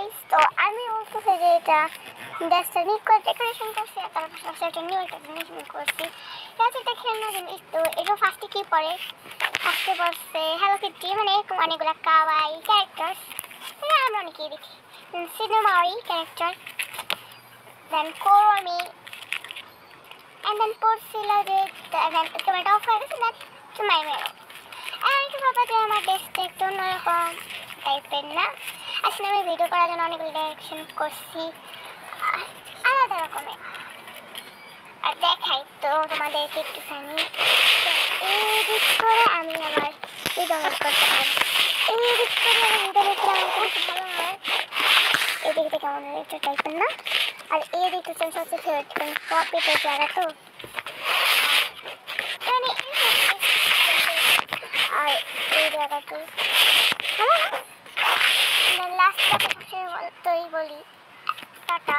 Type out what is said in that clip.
Guys, তো আমি বলতেছি যে এটা ডেস্কটা নিউ করে ডেকোরেশন করছি, আর তার পাশাপাশি একটা নিউ একটা জিনিস করছি। এটা হচ্ছে একটা খেলনা জিনিস। তো এটা ফার্স্টে কি পড়ে, ফার্স্টে পড়ছে হ্যালো কিটি, মানে এরকম অনেকগুলো কাওয়াই ক্যারেক্টার, এটা আমরা অনেকেই দেখি। সিনেমারি ক্যারেক্টার, দেন কোরমি, and then পড়ছিল যে ক্যামেরাটা অফ হয়ে গেছে, দেন তোমায় মেরো। আর একটু ভাবা যে আমার ডেস্কটা একটু অন্যরকম টাইপের না, আসলে আমি ভিডিও করার জন্য অনেকগুলো ডাইরেকশন করছি আলাদা রকমের। আর দেখাই তো তোমাদেরকে একটুখানি, এডিট করে আমি আমার ডাউনলোড করতে পারি। এডিট করে আমি ভিডিও দেখলে আমার খুব ভালো হয়। এদিকে কেমন একটু টাইপের না, আর এডিট হচ্ছে সবচেয়ে ফেভারিট, কারণ কপিতে জায়গা তো। মানে আর এই জায়গাটা লাস্ট তোই বলি টাটা।